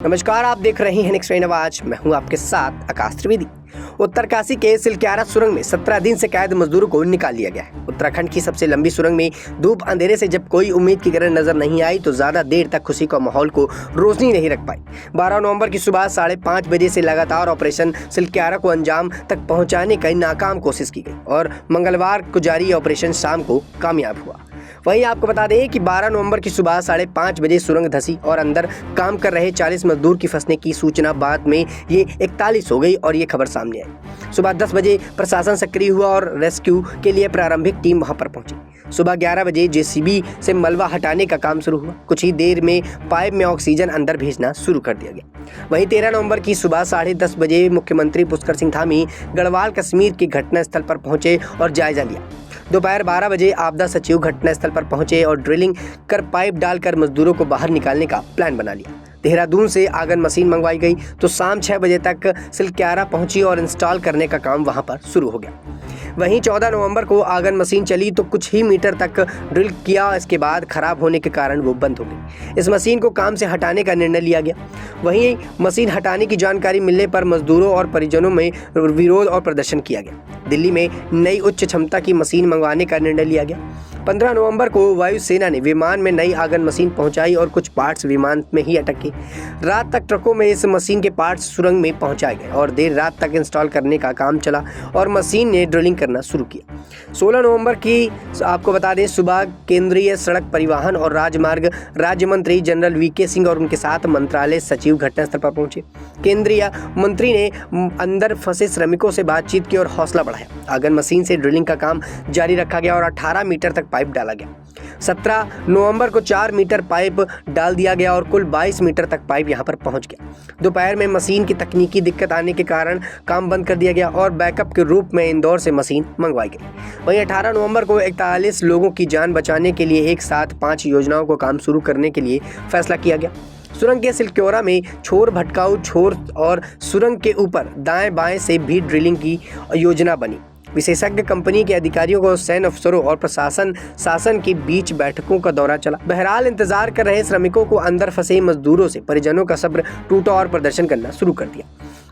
नमस्कार, आप देख रहे हैं नेक्स्ट आवाज। मैं हूं आपके साथ आकाश त्रिवेदी। उत्तरकाशी के सिलक्यारा सुरंग में 17 दिन से कैद मजदूरों को निकाल लिया गया है। उत्तराखंड की सबसे लंबी सुरंग में धूप अंधेरे से जब कोई उम्मीद की किरण नजर नहीं आई तो ज्यादा देर तक खुशी का माहौल को रोशनी नहीं रख पाई। 12 नवंबर की सुबह 5:30 बजे से लगातार ऑपरेशन सिलक्यारा को अंजाम तक पहुंचाने की नाकाम कोशिश की गई और मंगलवार को जारी ऑपरेशन शाम को कामयाब हुआ। वहीं आपको बता दें कि 12 नवंबर की सुबह 5:30 बजे सुरंग धसी और अंदर काम कर रहे 40 मजदूर की फंसने की सूचना बाद में ये 41 हो गई और ये खबर सामने आई। सुबह 10 बजे प्रशासन सक्रिय हुआ और रेस्क्यू के लिए प्रारंभिक टीम वहां पर पहुंची। सुबह 11 बजे जेसीबी से मलबा हटाने का काम शुरू हुआ। कुछ ही देर में पाइप में ऑक्सीजन अंदर भेजना शुरू कर दिया गया। वहीं 13 नवंबर की सुबह 10:30 बजे मुख्यमंत्री पुष्कर सिंह धामी गढ़वाल कश्मीर की घटना स्थल पर पहुंचे और जायजा लिया। दोपहर 12 बजे आपदा सचिव घटनास्थल पर पहुंचे और ड्रिलिंग कर पाइप डालकर मजदूरों को बाहर निकालने का प्लान बना लिया। देहरादून से आगन मशीन मंगवाई गई तो शाम 6 बजे तक सिलक्यारा पहुंची और इंस्टॉल करने का काम वहां पर शुरू हो गया। वहीं 14 नवंबर को आगन मशीन चली तो कुछ ही मीटर तक ड्रिल किया। इसके बाद खराब होने के कारण वो बंद हो गई। इस मशीन को काम से हटाने का निर्णय लिया गया। वहीं मशीन हटाने की जानकारी मिलने पर मजदूरों और परिजनों में विरोध और प्रदर्शन किया गया। दिल्ली में नई उच्च क्षमता की मशीन मंगवाने का निर्णय लिया गया। 15 नवंबर को वायुसेना ने विमान में नई आगन मशीन पहुंचाई और कुछ पार्ट्स विमान में ही अटक गए। रात तक ट्रकों में इस मशीन के पार्ट्स सुरंग में पहुंचाए गए और देर रात तक इंस्टॉल करने का काम चला और मशीन ने ड्रिलिंग करना शुरू किया। 16 नवंबर की आपको बता दें सुबह केंद्रीय सड़क परिवहन और राजमार्ग राज्य मंत्री जनरल वीके सिंह और उनके साथ मंत्रालय सचिव घटनास्थल पर पहुंचे। केंद्रीय मंत्री ने अंदर फंसे श्रमिकों से बातचीत की और हौसला बढ़ाया। आगन मशीन से ड्रिलिंग का काम जारी रखा गया और 18 मीटर तक पाइप डाला गया। 17 नवंबर को 4 मीटर पाइप डाल दिया गया और कुल 22 मीटर तक पाइप यहां पर पहुंच गया। दोपहर में मशीन की तकनीकी दिक्कत आने के कारण काम बंद कर दिया गया और बैकअप के रूप में इंदौर से मशीन मंगवाई गई। वहीं 18 नवंबर को 41 लोगों की जान बचाने के लिए एक साथ 5 योजनाओं को काम शुरू करने के लिए फैसला किया गया। सुरंग के सिलक्योरा में छोर भटकाऊ छोर और सुरंग के ऊपर दाएं बाएं से भी ड्रिलिंग की योजना बनी। विशेषज्ञ कंपनी के अधिकारियों को सैन्य अफसरों और प्रशासन शासन के बीच बैठकों का दौरा चला। बहरहाल इंतजार कर रहे श्रमिकों को अंदर फंसे मजदूरों से परिजनों का सब्र टूटा और प्रदर्शन करना शुरू कर दिया।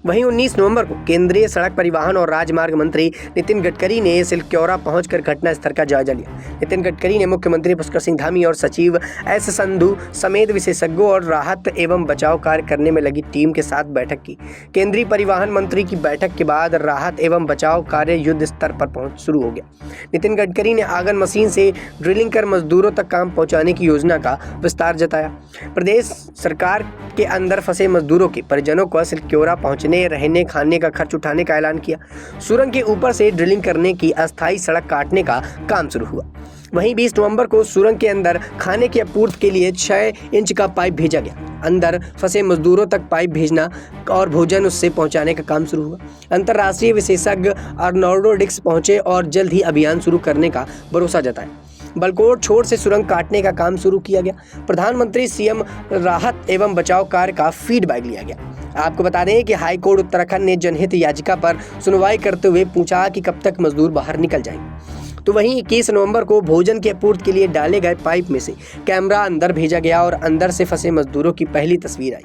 वहीं 19 नवंबर को केंद्रीय सड़क परिवहन और राजमार्ग मंत्री नितिन गडकरी ने सिलक्योरा पहुंचकर घटनास्थल का जायजा लिया। नितिन गडकरी ने मुख्यमंत्री पुष्कर सिंह धामी और सचिव एस संधू समेत विशेषज्ञों और राहत एवं बचाव कार्य करने में लगी टीम के साथ बैठक की। केंद्रीय परिवहन मंत्री की बैठक के बाद राहत एवं बचाव कार्य युद्ध स्तर पर पहुंच शुरू हो गया। नितिन गडकरी ने आगन मशीन से ड्रिलिंग कर मजदूरों तक काम पहुंचाने की योजना का विस्तार जताया। प्रदेश सरकार के अंदर फंसे मजदूरों के परिजनों को सिलक्योरा पहुंचने रहने खाने का खर्च उठाने का ऐलान किया। सुरंग के ऊपर से ड्रिलिंग करने की अस्थायी सड़क काटने का काम शुरू हुआ। वहीं 20 नवंबर को सुरंग के अंदर खाने की आपूर्ति के लिए 6 इंच का पाइप भेजा गया। अंदर फंसे मजदूरों तक पाइप भेजना और भोजन उससे पहुंचाने का काम शुरू हुआ। अंतर्राष्ट्रीय विशेषज्ञ अर्नोल्डो डिक्स पहुंचे और जल्द ही अभियान शुरू करने का भरोसा जताया। बलकोट छोर से सुरंग काटने का काम शुरू किया गया। प्रधानमंत्री सीएम राहत एवं बचाव कार्य का फीडबैक लिया गया। आपको बता दें कि हाई कोर्ट उत्तराखंड ने जनहित याचिका पर सुनवाई करते हुए पूछा कि कब तक मजदूर बाहर निकल जाएंगे। तो वहीं 21 नवंबर को भोजन की आपूर्ति के लिए डाले गए पाइप में से कैमरा अंदर भेजा गया और अंदर से फंसे मजदूरों की पहली तस्वीर आई।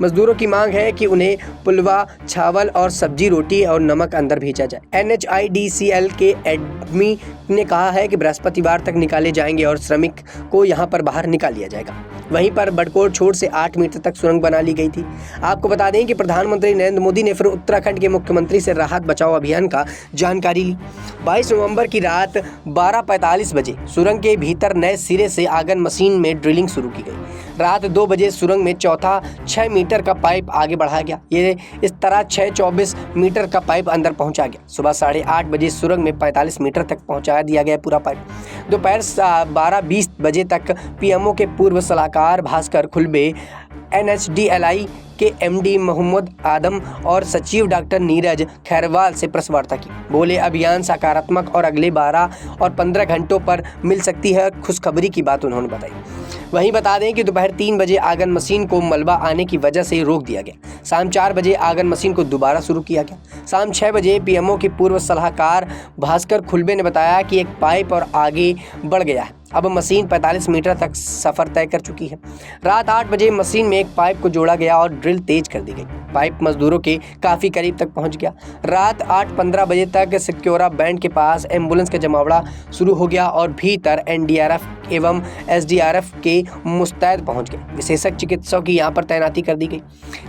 मजदूरों की मांग है कि उन्हें पुलवा चावल और सब्जी रोटी और नमक अंदर भेजा जाए। NHIDCL के एडमी ने कहा है कि बृहस्पतिवार तक निकाले जाएंगे और श्रमिक को यहां पर बाहर निकाल लिया जाएगा। वहीं पर बड़कोट छोर से 8 मीटर तक सुरंग बना ली गई थी। आपको बता दें कि प्रधानमंत्री नरेंद्र मोदी ने फिर उत्तराखंड के मुख्यमंत्री से राहत बचाव अभियान का जानकारी ली। 22 नवंबर की रात 12:45 बजे सुरंग के भीतर नए सिरे से आगन मशीन में ड्रिलिंग शुरू की गई। रात 2 बजे सुरंग में चौथा 6 मीटर का पाइप आगे बढ़ाया गया। ये इस तरह 24 मीटर का पाइप अंदर पहुंचा गया। सुबह 8:30 बजे सुरंग में 45 मीटर तक पहुंचा दिया गया पूरा पाइप। दोपहर 12:20 बजे तक पीएमओ के पूर्व सलाहकार भास्कर खुलबे, NHDLI के MD मोहम्मद आदम और सचिव डॉक्टर नीरज खैरवाल से प्रेस वार्ता की। बोले अभियान सकारात्मक और अगले 12 और 15 घंटों पर मिल सकती है खुशखबरी की बात उन्होंने बताई। वहीं बता दें कि दोपहर 3 बजे आगन मशीन को मलबा आने की वजह से रोक दिया गया। शाम 4 बजे आगन मशीन को दोबारा शुरू किया गया। शाम 6 बजे पीएमओ के पूर्व सलाहकार भास्कर खुलबे ने बताया कि एक पाइप और आगे बढ़ गया है। अब मशीन 45 मीटर तक सफ़र तय कर चुकी है। रात 8 बजे मशीन में एक पाइप को जोड़ा गया और ड्रिल तेज कर दी गई। पाइप मजदूरों के काफ़ी करीब तक पहुंच गया। रात 8:15 बजे तक सिक्योरा बैंड के पास एम्बुलेंस का जमावड़ा शुरू हो गया और भीतर एनडीआरएफ एवं एसडीआरएफ के मुस्तैद पहुंच गए। विशेषज्ञ चिकित्सकों की यहां पर तैनाती कर दी गई।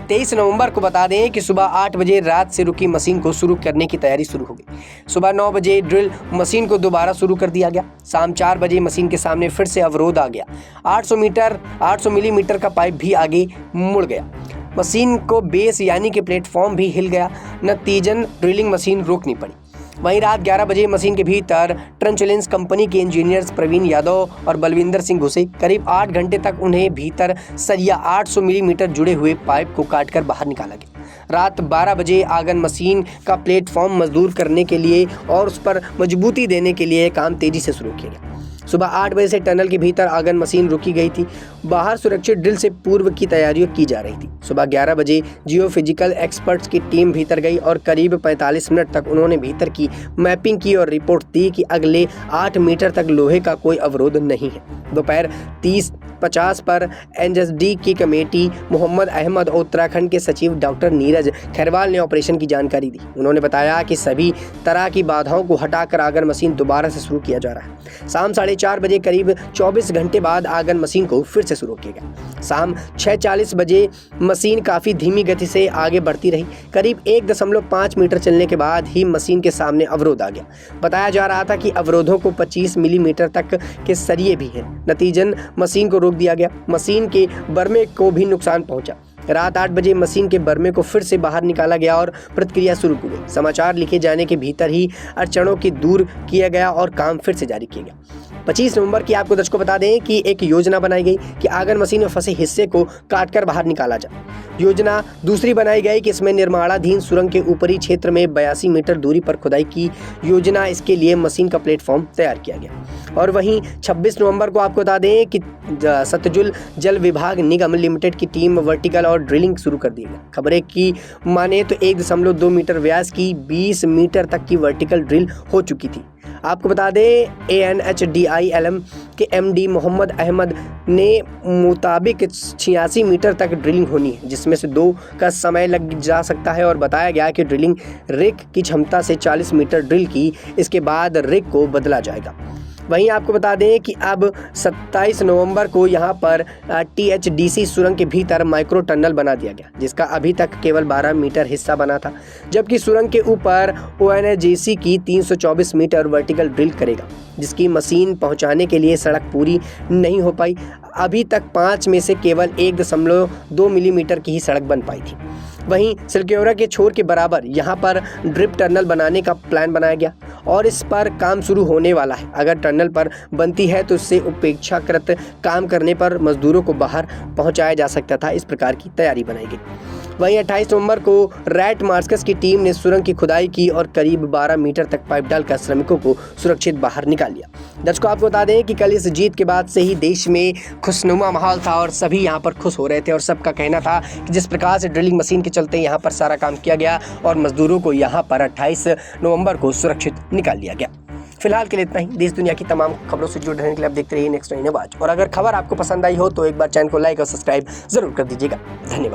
23 नवंबर को बता दें कि सुबह 8 बजे रात से रुकी मशीन को शुरू करने की तैयारी शुरू हो गई। सुबह 9 बजे ड्रिल मशीन को दोबारा शुरू कर दिया गया। शाम 4 बजे मशीन के सामने फिर से अवरोध आ गया। 800 मिलीमीटर का पाइप भी आगे मुड़ गया। मशीन को बेस यानी कि प्लेटफॉर्म भी हिल गया। नतीजन ड्रिलिंग मशीन रोकनी पड़ी। वहीं रात 11 बजे मशीन के भीतर ट्रंचलेंस कंपनी के इंजीनियर्स प्रवीण यादव और बलविंदर सिंह घुसे। करीब 8 घंटे तक उन्हें भीतर सरिया 800 मिलीमीटर जुड़े हुए पाइप को काटकर बाहर निकाला गया। रात 12 बजे आगन मशीन का प्लेटफॉर्म मजदूर करने के लिए और उस पर मजबूती देने के लिए काम तेजी से शुरू किया गया। सुबह 8 बजे से टनल के भीतर आगन मशीन रुकी गई थी। बाहर सुरक्षित ड्रिल से पूर्व की तैयारियां की जा रही थी। सुबह 11 बजे जियोफिजिकल एक्सपर्ट्स की टीम भीतर गई और करीब 45 मिनट तक उन्होंने भीतर की मैपिंग की और रिपोर्ट दी कि अगले 8 मीटर तक लोहे का कोई अवरोध नहीं है। दोपहर 30:50 पर एनएसडी की कमेटी मोहम्मद अहमद और उत्तराखंड के सचिव डॉक्टर नीरज खैरवाल ने ऑपरेशन की जानकारी दी। उन्होंने बताया कि सभी तरह की बाधाओं को हटाकर आगन मशीन दोबारा से शुरू किया जा रहा है। शाम 4:30 बजे करीब 24 घंटे बाद आगन मशीन को फिर से शुरू किया गया। शाम 6:40 बजे मशीन काफ़ी धीमी गति से आगे बढ़ती रही। करीब 1.5 मीटर चलने के बाद ही मशीन के सामने अवरोध आ गया। बताया जा रहा था कि अवरोधों को 25 मिलीमीटर तक के सरिये भी हैं। नतीजन मशीन को रोक दिया गया। मशीन के बर्मे को भी नुकसान पहुंचा। रात 8 बजे मशीन के बर्मे को फिर से बाहर निकाला गया और प्रक्रिया शुरू की गई। समाचार लिखे जाने के भीतर ही अड़चनों की दूर किया गया और काम फिर से जारी किया गया। 25 नवंबर की आपको दर्शकों बता दें कि एक योजना बनाई गई कि आगन मशीन में फंसे हिस्से को काटकर बाहर निकाला जाए। योजना दूसरी बनाई गई कि इसमें निर्माणाधीन सुरंग के ऊपरी क्षेत्र में 82 मीटर दूरी पर खुदाई की योजना। इसके लिए मशीन का प्लेटफॉर्म तैयार किया गया। और वहीं 26 नवंबर को आपको बता दें कि सतलुज जल विभाग निगम लिमिटेड की टीम वर्टिकल और ड्रिलिंग शुरू कर दी गई। खबरें की माने तो 1.2 मीटर व्यास की 20 मीटर तक की वर्टिकल ड्रिल हो चुकी थी। आपको बता दें ANHDILM के MD मोहम्मद अहमद ने मुताबिक 86 मीटर तक ड्रिलिंग होनी है, जिसमें से 2 का समय लग जा सकता है। और बताया गया कि ड्रिलिंग रिग की क्षमता से 40 मीटर ड्रिल की, इसके बाद रिग को बदला जाएगा। वहीं आपको बता दें कि अब 27 नवंबर को यहां पर THDC सुरंग के भीतर माइक्रो टनल बना दिया गया, जिसका अभी तक केवल 12 मीटर हिस्सा बना था, जबकि सुरंग के ऊपर ONGC की 324 मीटर वर्टिकल ड्रिल करेगा, जिसकी मशीन पहुंचाने के लिए सड़क पूरी नहीं हो पाई। अभी तक 5 में से केवल 1.2 मिलीमीटर की ही सड़क बन पाई थी। वहीं सिलक्योरा के छोर के बराबर यहां पर ड्रिप टनल बनाने का प्लान बनाया गया और इस पर काम शुरू होने वाला है। अगर टनल पर बनती है तो इससे उपेक्षाकृत काम करने पर मजदूरों को बाहर पहुंचाया जा सकता था। इस प्रकार की तैयारी बनाई गई। वहीं 28 नवंबर को रैट मार्कस की टीम ने सुरंग की खुदाई की और करीब 12 मीटर तक पाइप डालकर श्रमिकों को सुरक्षित बाहर निकाल लिया। दर्शकों, आपको बता दें कि कल इस जीत के बाद से ही देश में खुशनुमा माहौल था और सभी यहाँ पर खुश हो रहे थे और सबका कहना था कि जिस प्रकार से ड्रिलिंग मशीन के चलते यहाँ पर सारा काम किया गया और मजदूरों को यहाँ पर 28 नवंबर को सुरक्षित निकाल लिया गया। फिलहाल के लिए इतना ही। देश दुनिया की तमाम खबरों से जुड़े रहने के लिए आप देखते रहिए नेक्स्ट 9 आवाज। और अगर खबर आपको पसंद आई हो तो एक बार चैनल को लाइक और सब्सक्राइब जरूर कर दीजिएगा। धन्यवाद।